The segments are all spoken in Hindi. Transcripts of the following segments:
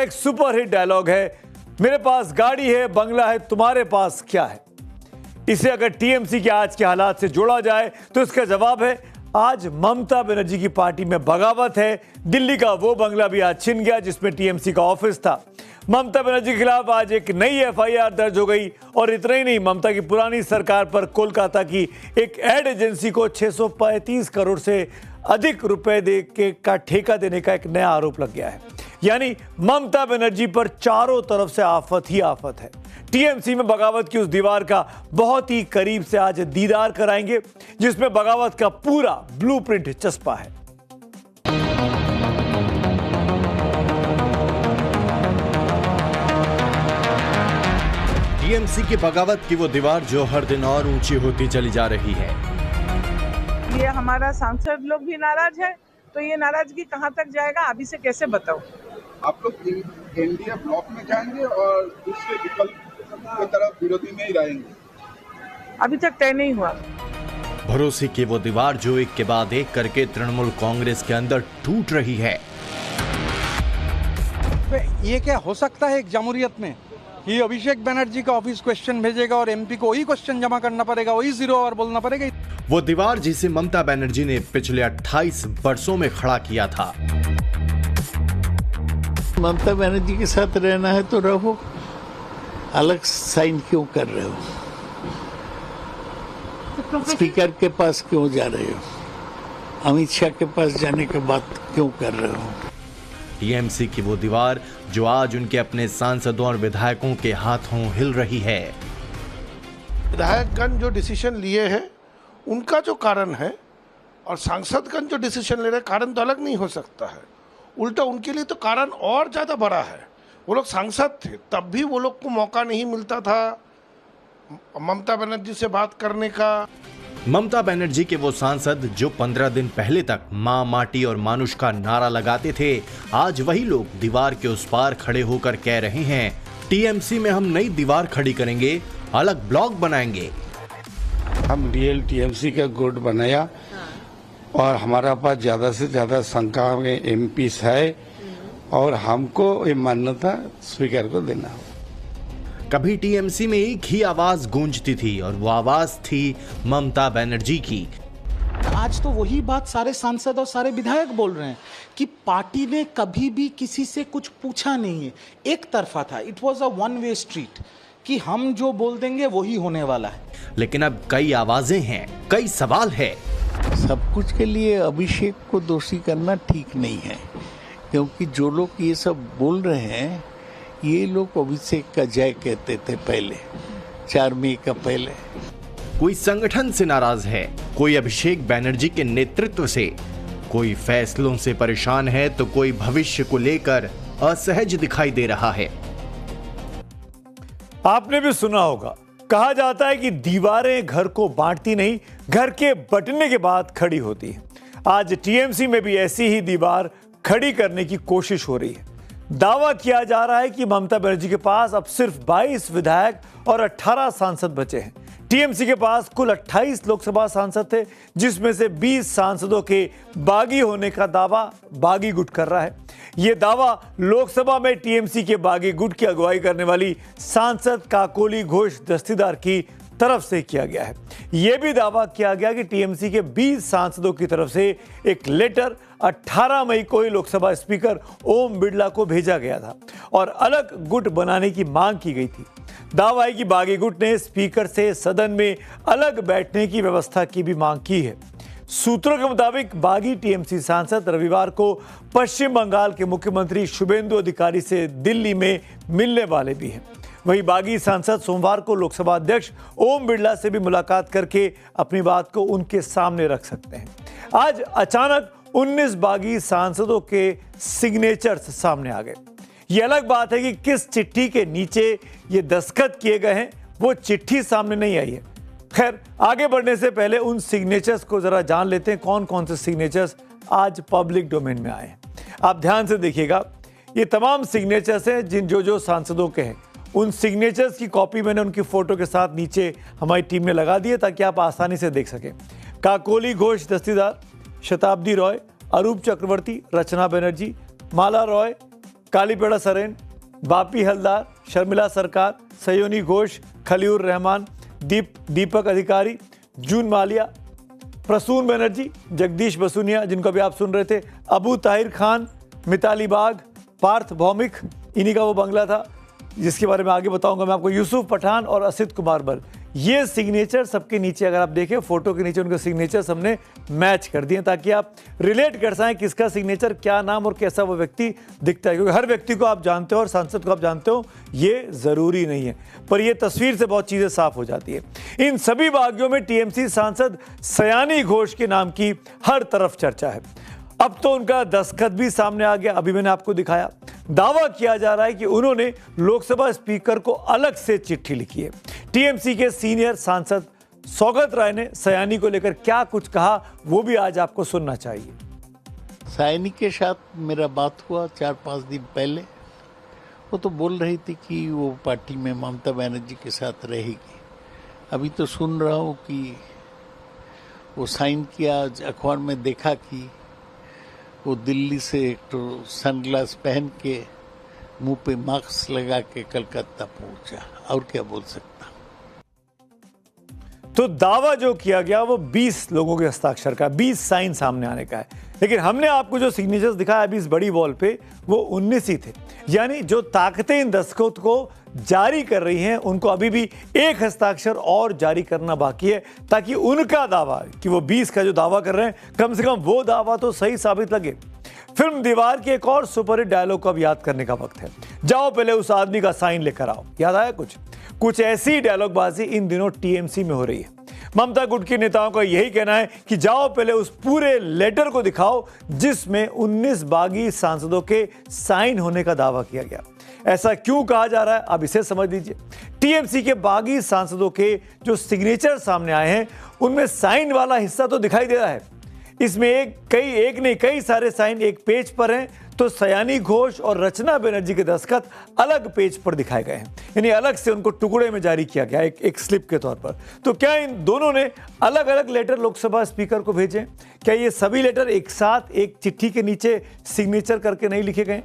एक सुपरहिट डायलॉग है, मेरे पास गाड़ी है, बंगला है, तुम्हारे पास क्या है। इसे अगर टीएमसी के आज के हालात से जोड़ा जाए तो इसका जवाब है, आज ममता बनर्जी की पार्टी में बगावत है। दिल्ली का वो बंगला भी आज छिन गया जिसमें टीएमसी का ऑफिस था। ममता बनर्जी के खिलाफ आज एक नई एफआईआर दर्ज हो गई और इतना ही नहीं, ममता की पुरानी सरकार पर कोलकाता की एक एड एजेंसी को 635 करोड़ से अधिक रुपए का ठेका देने का एक नया आरोप लग गया है। यानी ममता बनर्जी पर चारों तरफ से आफत ही आफत है। टीएमसी में बगावत की उस दीवार का बहुत ही करीब से आज दीदार कराएंगे जिसमें बगावत का पूरा ब्लूप्रिंट चस्पा है। टीएमसी की बगावत की वो दीवार जो हर दिन और ऊंची होती चली जा रही है। ये हमारा सांसद लोग भी नाराज है, तो ये नाराजगी कहां तक जाएगा अभी से कैसे बताओ। आप लोग एनडीए ब्लॉक में जाएंगे और दूसरे विकल्प की तरफ विरोधी में ही रहेंगे? अभी तक तय नहीं हुआ। भरोसे की वो दीवार जो एक के बाद एक करके तृणमूल कांग्रेस के अंदर टूट रही है। ये क्या हो सकता है एक जमहूरियत में कि अभिषेक बनर्जी का ऑफिस क्वेश्चन भेजेगा और एमपी को वही क्वेश्चन जमा करना पड़ेगा, वही 0 आवर बोलना पड़ेगा। वो दीवार जिसे ममता बनर्जी ने पिछले 28 वर्षों में खड़ा किया था। ममता बनर्जी के साथ रहना है तो रहो, अलग साइन क्यों कर रहे हो? स्पीकर के पास क्यों जा रहे हो? अमित शाह के पास जाने के बाद क्यों कर रहे हो? टीएमसी की वो दीवार जो आज उनके अपने सांसदों और विधायकों के हाथों हिल रही है। विधायकगण जो डिसीजन लिए हैं उनका जो कारण है और सांसदगण जो डिसीजन ले रहे हैं, कारण तो अलग नहीं हो सकता है। उल्टा उनके लिए तो कारण और ज्यादा बड़ा है। वो लोग सांसद थे, तब भी वो लोग को मौका नहीं मिलता था ममता बनर्जी से बात करने का। ममता बनर्जी के वो सांसद जो 15 दिन पहले तक मां, माटी और मानुष का नारा लगाते थे, आज वही लोग दीवार के उस पार खड़े होकर कह रहे हैं, टीएमसी में हम नई दीवार खड़ी करेंगे, अलग ब्लॉक बनाएंगे। हम रियल टीएमसी का गुट बनाया और हमारा पास ज्यादा से ज्यादा संख्या में एमपीस है और हमको ये मान्यता स्पीकर को देना हो। कभी टीएमसी में एक ही आवाज गूंजती थी और वो आवाज थी ममता बनर्जी की। आज तो वही बात सारे सांसद और सारे विधायक बोल रहे हैं कि पार्टी ने कभी भी किसी से कुछ पूछा नहीं है, एक तरफा था। It was a one way street कि हम जो बोल देंगे वही होने वाला है। लेकिन अब कई आवाजें हैं, कई सवाल है। सब कुछ के लिए अभिषेक को दोषी करना ठीक नहीं है, क्योंकि जो लोग ये सब बोल रहे हैं ये लोग अभिषेक का जय कहते थे पहले, 4 मई का पहले। कोई संगठन से नाराज है, कोई अभिषेक बनर्जी के नेतृत्व से, कोई फैसलों से परेशान है तो कोई भविष्य को लेकर असहज दिखाई दे रहा है। आपने भी सुना होगा, कहा जाता है कि दीवारें घर को बांटती नहीं, घर के बंटने के बाद खड़ी होती है। आज टीएमसी में भी ऐसी ही दीवार खड़ी करने की कोशिश हो रही है। दावा किया जा रहा है कि ममता बनर्जी के पास अब सिर्फ 22 विधायक और 18 सांसद बचे हैं। टीएमसी के पास कुल 28 लोकसभा सांसद थे, जिसमें से 20 सांसदों के बागी होने का दावा बागी गुट कर रहा है। यह दावा लोकसभा में टीएमसी के बागी गुट की अगुवाई करने वाली सांसद काकोली घोष दस्तीदार की तरफ से किया गया है। यह भी दावा किया गया कि टीएमसी के 20 सांसदों की तरफ से एक लेटर 18 मई को ही लोकसभा स्पीकर ओम बिरला को भेजा गया था और अलग गुट बनाने की मांग की गई थी। दावा है कि बागी गुट ने स्पीकर से सदन में अलग बैठने की व्यवस्था की भी मांग की है। सूत्रों के मुताबिक बागी टीएमसी सांसद रविवार को पश्चिम बंगाल के मुख्यमंत्री शुभेंदु अधिकारी से दिल्ली में मिलने वाले भी हैं। वहीं बागी सांसद सोमवार को लोकसभा अध्यक्ष ओम बिरला से भी मुलाकात करके अपनी बात को उनके सामने रख सकते हैं। आज अचानक 19 बागी सांसदों के सिग्नेचर्स सामने आ गए। ये अलग बात है कि किस चिट्ठी के नीचे ये दस्तखत किए गए हैं, वो चिट्ठी सामने नहीं आई है। खैर, आगे बढ़ने से पहले उन सिग्नेचर्स को जरा जान लेते हैं कौन कौन से सिग्नेचर्स आज पब्लिक डोमेन में आए हैं। आप ध्यान से देखिएगा, ये तमाम सिग्नेचर्स हैं जिन जो सांसदों के हैं। उन सिग्नेचर्स की कॉपी मैंने उनकी फोटो के साथ नीचे हमारी टीम ने लगा दी है ताकि आप आसानी से देख सकें। काकोली घोष दस्तीदार, शताब्दी रॉय, अरूप चक्रवर्ती, रचना बनर्जी, माला रॉय, कालीपेड़ा सरेन, बापी हलदार, शर्मिला सरकार, सयोनी घोष, खलीउर रहमान, दीपक अधिकारी, जून मालिया, प्रसून बनर्जी, जगदीश बसुनिया जिनको अभी आप सुन रहे थे, अबू ताहिर खान, मिताली बाग, पार्थ भौमिक, इन्हीं का वो बंगला था जिसके बारे में आगे बताऊंगा मैं आपको, यूसुफ पठान और असित कुमार बल। ये सिग्नेचर सबके नीचे अगर आप देखें फोटो के नीचे उनके सिग्नेचर हमने मैच कर दिए ताकि आप रिलेट कर सकें किसका सिग्नेचर, क्या नाम और कैसा वो व्यक्ति दिखता है, क्योंकि हर व्यक्ति को आप जानते हो और सांसद को आप जानते हो ये जरूरी नहीं है, पर ये तस्वीर से बहुत चीजें साफ हो जाती है। इन सभी बागियों में टीएमसी सांसद सयानी घोष के नाम की हर तरफ चर्चा है। अब तो उनका दस्तखत भी सामने आ गया, अभी मैंने आपको दिखाया। दावा किया जा रहा है कि उन्होंने लोकसभा स्पीकर को अलग से चिट्ठी लिखी है। टीएमसी के सीनियर सांसद सौगत राय ने सयानी को लेकर क्या कुछ कहा वो भी आज आपको सुनना चाहिए। सयानी के साथ मेरा बात हुआ 4-5 दिन पहले। वो तो बोल रही थी कि वो पार्टी में ममता बनर्जी के साथ रहेगी। अभी तो सुन रहा हूँ कि वो साइन किया, अखबार में देखा कि वो दिल्ली से एक तो सनग्लास पहन के मुंह पे मास्क लगा के कलकत्ता पहुंचा, और क्या बोल सकता। तो दावा जो किया गया वो 20 लोगों के हस्ताक्षर का, 20 साइन सामने आने का है, लेकिन हमने आपको जो सिग्नेचर्स दिखाया अभी इस बड़ी वॉल पे वो 19 ही थे। यानी जो ताकतें इन दस्तखत को जारी कर रही हैं उनको अभी भी एक हस्ताक्षर और जारी करना बाकी है ताकि उनका दावा कि वो 20 का जो दावा कर रहे हैं कम से कम वो दावा तो सही साबित लगे। फिल्म दीवार के एक और सुपरहिट डायलॉग को अब याद करने का वक्त है। जाओ पहले उस आदमी का साइन लेकर आओ। याद आया कुछ ऐसी डायलॉगबाजी इन दिनों टीएमसी में हो रही है। ममता गुट के नेताओं का यही कहना है कि जाओ पहले उस पूरे लेटर को दिखाओ जिसमें 19 बागी सांसदों के साइन होने का दावा किया गया। ऐसा क्यों कहा जा रहा है अब इसे समझ लीजिए। टीएमसी के बागी सांसदों के जो सिग्नेचर सामने आए हैं उनमें साइन वाला हिस्सा तो दिखाई दे रहा है। इसमें एक नहीं कई सारे साइन एक पेज पर हैं, तो सयानी घोष और रचना बनर्जी के दस्तखत अलग पेज पर दिखाए गए हैं, यानी अलग से उनको टुकड़े में जारी किया गया एक स्लिप के तौर पर। तो क्या इन दोनों ने अलग अलग लेटर लोकसभा स्पीकर को भेजे? क्या ये सभी लेटर एक साथ एक चिट्ठी के नीचे सिग्नेचर करके नहीं लिखे गए?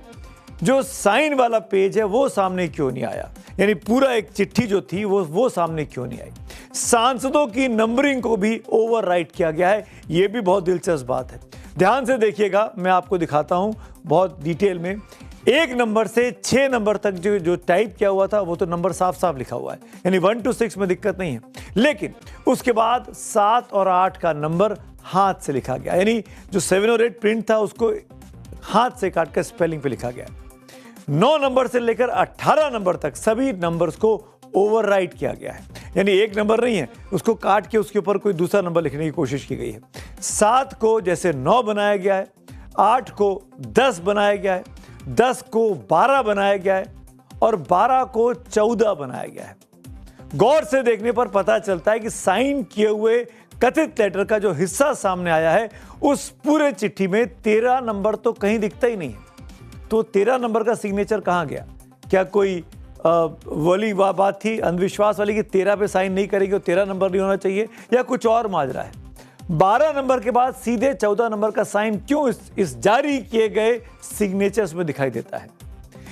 जो साइन वाला पेज है वो सामने क्यों नहीं आया? यानी पूरा एक चिट्ठी जो थी वो सामने क्यों नहीं आई? सांसदों की नंबरिंग को भी ओवरराइट किया गया है, ये भी बहुत दिलचस्प बात है। ध्यान से देखिएगा, मैं आपको दिखाता हूं बहुत डिटेल में। 1 नंबर से 6 नंबर तक जो टाइप किया हुआ था वो तो नंबर साफ साफ लिखा हुआ है, यानी 1 to 6 में दिक्कत नहीं है, लेकिन उसके बाद 7 और 8 का नंबर हाथ से लिखा गया, यानी जो 7 और 8 प्रिंट था उसको हाथ से काट कर स्पेलिंग पे लिखा गया। 9 नंबर से लेकर 18 नंबर तक सभी नंबर्स को ओवरराइट किया गया है, यानी एक नंबर नहीं है, उसको काट के उसके ऊपर कोई दूसरा नंबर लिखने की कोशिश की गई है। 7 को जैसे 9 बनाया गया है, 8 को 10 बनाया गया है, 10 को 12 बनाया गया है और 12 को 14 बनाया गया है। गौर से देखने पर पता चलता है कि साइन किए हुए कथित लेटर का जो हिस्सा सामने आया है उस पूरे चिट्ठी में 13 नंबर तो कहीं दिखता ही नहीं है। तो 13 नंबर का सिग्नेचर कहां गया? क्या कोई वाली बात थी अंधविश्वास वाली कि 13 पे साइन नहीं करेगी और 13 नंबर नहीं होना चाहिए, या कुछ और माजरा है? 12 नंबर के बाद सीधे 14 नंबर का साइन क्यों इस जारी किए गए सिग्नेचर्स में दिखाई देता है?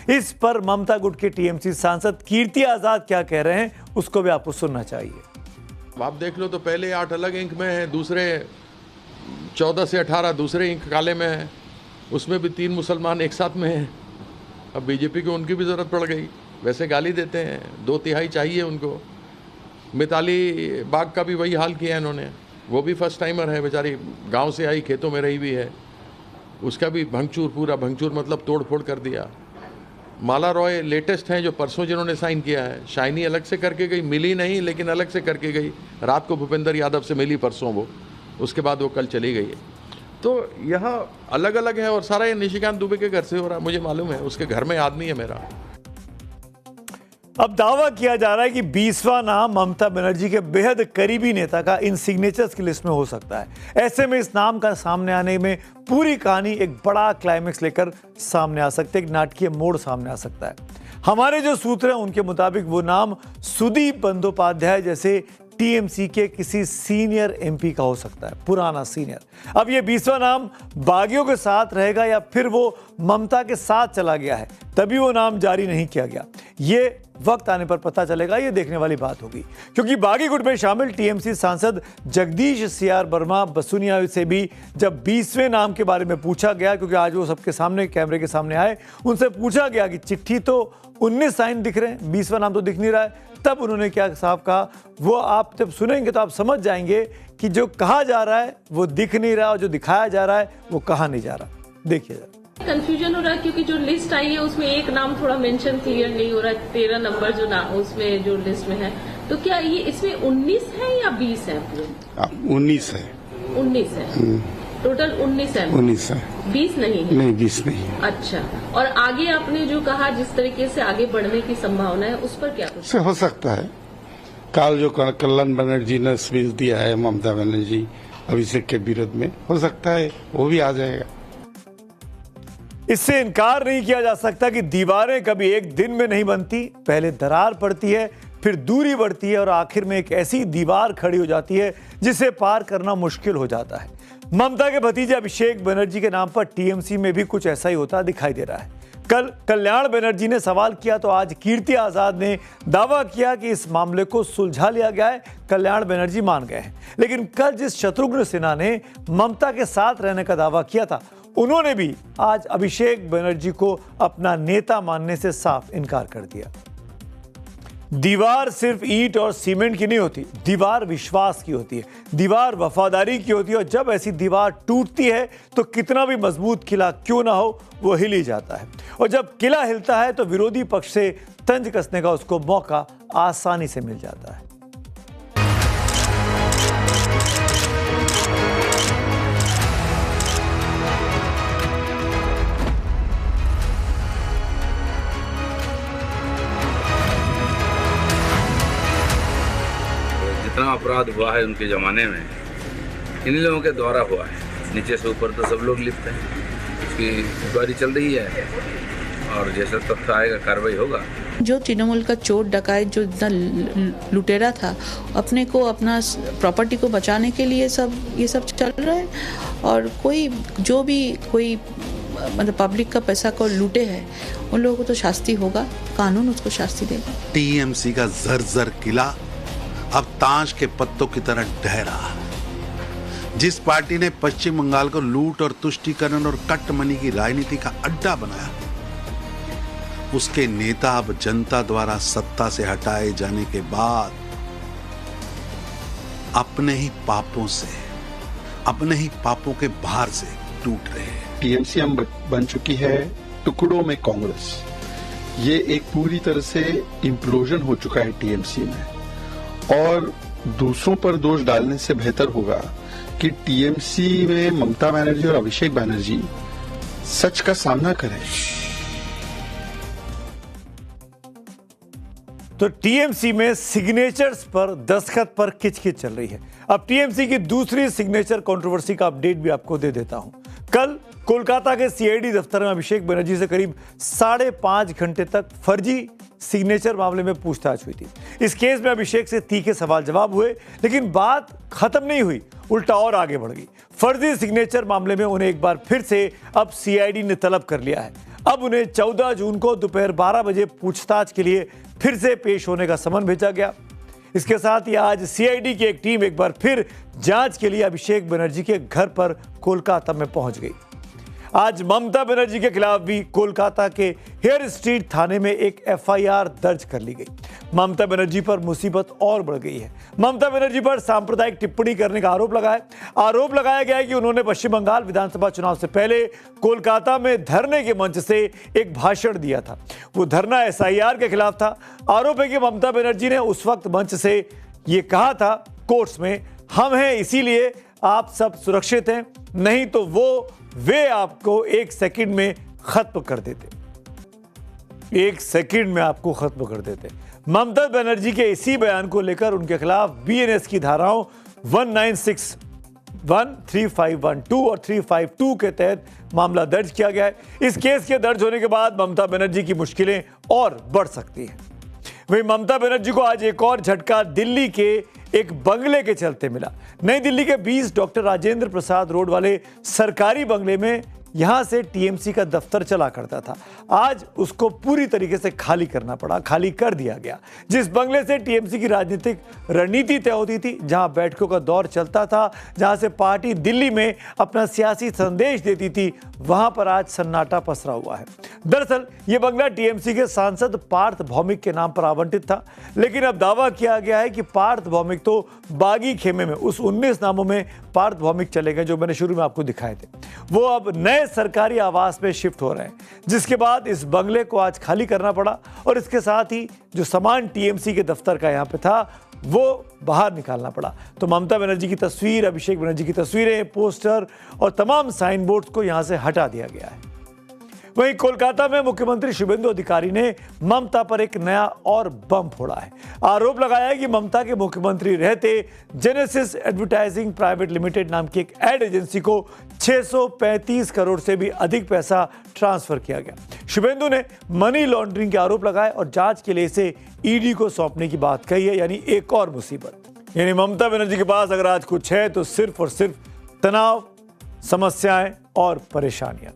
इस पर ममता गुट के टीएमसी सांसद कीर्ति आजाद क्या कह रहे हैं उसको भी आपको सुनना चाहिए। आप देख लो तो पहले 8 अलग इंक में है, दूसरे 14 से 18 दूसरे इंक काले में है, उसमें भी 3 मुसलमान एक साथ में हैं। अब बीजेपी को उनकी भी ज़रूरत पड़ गई, वैसे गाली देते हैं, 2/3 चाहिए उनको। मिताली बाग का भी वही हाल किया इन्होंने, वो भी फर्स्ट टाइमर है बेचारी, गांव से आई, खेतों में रही हुई है, उसका भी भंगचूर, पूरा भंगचूर मतलब तोड़ फोड़ कर दिया। माला रॉय लेटेस्ट हैं जो परसों जिन्होंने साइन किया है, शाइनी अलग से करके गई, मिली नहीं लेकिन अलग से करके गई, रात को भूपेंद्र यादव से मिली परसों वो, उसके बाद वो कल चली गई है। तो यहाँ अलग अलग है और सारा ये निशिकांत दुबे के घर से हो रहा है, मुझे मालूम है, उसके घर में आदमी है मेरा। अब दावा किया जा रहा है कि 20वां नाम ममता बनर्जी के बेहद करीबी नेता का इन सिग्नेचर्स की लिस्ट में हो सकता है। ऐसे में इस नाम का सामने आने में पूरी कहानी एक बड़ा क्लाइमेक्स लेकर सामने आ सकती है, एक नाटकीय मोड़ सामने आ सकता है। हमारे जो सूत्र हैं उनके मुताबिक वो नाम सुदीप बंदोपाध्याय जैसे टीएमसी के किसी सीनियर एमपी का हो सकता है, पुराना सीनियर। अब ये 20वां नाम बागियों के साथ रहेगा या फिर वो ममता के साथ चला गया है, तभी वो नाम जारी नहीं किया गया। ये वक्त आने पर पता चलेगा, ये देखने वाली बात होगी। क्योंकि बागी गुट में शामिल टीएमसी सांसद जगदीश सीआर वर्मा बसुनिया से भी जब 20वें नाम के बारे में पूछा गया, क्योंकि आज वो सबके सामने कैमरे के सामने आए, उनसे पूछा गया कि चिट्ठी तो 19 साइन दिख रहे हैं, 20वां नाम तो दिख नहीं रहा है, तब उन्होंने क्या साहब कहा, वो आप जब सुनेंगे तो आप समझ जाएंगे कि जो कहा जा रहा है वो दिख नहीं रहा और जो दिखाया जा रहा है वो कहा नहीं जा रहा। देखिए जरा। कंफ्यूजन हो रहा है क्योंकि जो लिस्ट आई है उसमें एक नाम थोड़ा मेंशन क्लियर नहीं हो रहा है, 13 नंबर जो नाम उसमें जो लिस्ट में है, तो क्या ये इसमें 19 है या 20 है? 19 है। 19 है, टोटल 19 है। 19 है, 20 नहीं है? नहीं 20 नहीं है। अच्छा, और आगे आपने जो कहा जिस तरीके से आगे बढ़ने की संभावना है उस पर क्या कुछ से हो सकता है? कल जो कल्याण बनर्जी ने स्पीच दिया है ममता बनर्जी अभिषेक के विरोध में, हो सकता है वो भी आ जाएगा। इससे इनकार नहीं किया जा सकता कि दीवारें कभी एक दिन में नहीं बनती, पहले दरार पड़ती है, फिर दूरी बढ़ती है और आखिर में एक ऐसी दीवार खड़ी हो जाती है जिसे पार करना मुश्किल हो जाता है। ममता के भतीजे अभिषेक बनर्जी के नाम पर टीएमसी में भी कुछ ऐसा ही होता दिखाई दे रहा है। कल कल्याण बनर्जी ने सवाल किया तो आज कीर्ति आजाद ने दावा किया कि इस मामले को सुलझा लिया गया है, कल्याण बनर्जी मान गए हैं। लेकिन कल जिस शत्रुघ्न सिन्हा ने ममता के साथ रहने का दावा किया था, उन्होंने भी आज अभिषेक बनर्जी को अपना नेता मानने से साफ इनकार कर दिया। दीवार सिर्फ ईंट और सीमेंट की नहीं होती, दीवार विश्वास की होती है, दीवार वफादारी की होती है। और जब ऐसी दीवार टूटती है तो कितना भी मजबूत किला क्यों ना हो, वो हिल ही जाता है। और जब किला हिलता है तो विरोधी पक्ष से तंज कसने का उसको मौका आसानी से मिल जाता है। जितना अपराध हुआ है उनके ज़माने में इन लोगों के द्वारा हुआ है, नीचे से ऊपर तो सब लोग लिखते हैं। उसकी इंक्वायरी चल रही है और जैसा तथ्य आएगा कार्रवाई होगा। जो तृणमूल का चोर डकायत जो इतना लुटेरा था, अपने को अपना प्रॉपर्टी को बचाने के लिए ये सब चल रहा है। और कोई जो भी कोई मतलब पब्लिक का पैसा को लूटे है उन लोगों को तो शास्ति होगा, कानून उसको शास्ति देगा। टीएमसी का जर्जर किला अब ताश के पत्तों की तरह ढह रहा है। जिस पार्टी ने पश्चिम बंगाल को लूट और तुष्टीकरण और कट मनी की राजनीति का अड्डा बनाया, उसके नेता अब जनता द्वारा सत्ता से हटाए जाने के बाद अपने ही पापों के भार से टूट रहे हैं। टीएमसी अब बन चुकी है टुकड़ों में कांग्रेस। ये एक पूरी तरह से इम्प्लोजन हो चुका है टीएमसी में, और दूसरों पर दोष डालने से बेहतर होगा कि टीएमसी में ममता बनर्जी और अभिषेक बनर्जी सच का सामना करें। तो टीएमसी में सिग्नेचर्स पर दस्तखत पर किचकिच चल रही है। अब टीएमसी की दूसरी सिग्नेचर कंट्रोवर्सी का अपडेट भी आपको दे देता हूं। कल कोलकाता के सीआईडी दफ्तर में अभिषेक बनर्जी से करीब 5.5 घंटे तक फर्जी सिग्नेचर मामले में पूछताछ हुई थी। इस केस में अभिषेक से तीखे सवाल जवाब हुए, लेकिन बात खत्म नहीं हुई, उल्टा और आगे बढ़ गई। फर्जी सिग्नेचर मामले में उन्हें एक बार फिर से अब सीआईडी ने तलब कर लिया है। अब उन्हें 14 जून को दोपहर 12 बजे पूछताछ के लिए फिर से पेश होने का समन भेजा गया। इसके साथ ही आज सीआईडी की एक टीम एक बार फिर जांच के लिए अभिषेक बनर्जी के घर पर कोलकाता में पहुंच गई। आज ममता बनर्जी के खिलाफ भी कोलकाता के हेयर स्ट्रीट थाने में एक एफआईआर दर्ज कर ली गई। ममता बनर्जी पर मुसीबत और बढ़ गई है। ममता बनर्जी पर सांप्रदायिक टिप्पणी करने का आरोप लगाया गया है कि उन्होंने पश्चिम बंगाल विधानसभा चुनाव से पहले कोलकाता में धरने के मंच से एक भाषण दिया था। वो धरना एसआईआर के खिलाफ था। आरोप है कि ममता बनर्जी ने उस वक्त मंच से ये कहा था कोर्ट्स में, हम हैं इसीलिए आप सब सुरक्षित हैं, नहीं तो वे आपको 1 सेकंड में खत्म कर देते। 1 सेकंड में आपको खत्म कर देते। ममता बनर्जी के इसी बयान को लेकर उनके खिलाफ बीएनएस की धाराओं 1961, 3512 और 352 के तहत मामला दर्ज किया गया है। इस केस के दर्ज होने के बाद ममता बनर्जी की मुश्किलें और बढ़ सकती हैं। वहीं ममता बनर्जी को आज एक और झटका दिल्ली के एक बंगले के चलते मिला। नई दिल्ली के 20 डॉक्टर राजेंद्र प्रसाद रोड वाले सरकारी बंगले में यहां से टीएमसी का दफ्तर चला करता था। आज उसको पूरी तरीके से खाली करना पड़ा, खाली कर दिया गया। जिस बंगले से टीएमसी की राजनीतिक रणनीति तय होती थी, जहां बैठकों का दौर चलता था, जहां से पार्टी दिल्ली में अपना सियासी संदेश देती थी, वहां पर आज सन्नाटा पसरा हुआ है। दरअसल यह बंगला टीएमसी के सांसद पार्थ भौमिक के नाम पर आवंटित था, लेकिन अब दावा किया गया है कि पार्थ भौमिक तो बागी खेमे में उस 19 नामों में पार्थ भौमिक चले गए जो मैंने शुरू में आपको दिखाए थे। वो अब नए सरकारी आवास में शिफ्ट हो रहे हैं, जिसके बाद इस बंगले को आज खाली करना पड़ा और इसके साथ ही जो सामान टीएमसी के दफ्तर का यहाँ पे था वो बाहर निकालना पड़ा। तो ममता बनर्जी की तस्वीर, अभिषेक बनर्जी की तस्वीरें, पोस्टर और तमाम साइन बोर्ड्स को यहाँ से हटा दिया गया है। वहीं कोलकाता में मुख्यमंत्री शुभेंदु अधिकारी ने ममता पर एक नया और बम फोड़ा है। आरोप लगाया है कि ममता के मुख्यमंत्री रहते जेनेसिस एडवर्टाइजिंग प्राइवेट लिमिटेड नाम की एक एड एजेंसी को 635 करोड़ से भी अधिक पैसा ट्रांसफर किया गया। शुभेंदु ने मनी लॉन्ड्रिंग के आरोप लगाए और जांच के लिए इसे ईडी को सौंपने की बात कही है, यानी एक और मुसीबत। यानी ममता बनर्जी के पास अगर आज कुछ है तो सिर्फ और सिर्फ तनाव, समस्याएं और परेशानियां।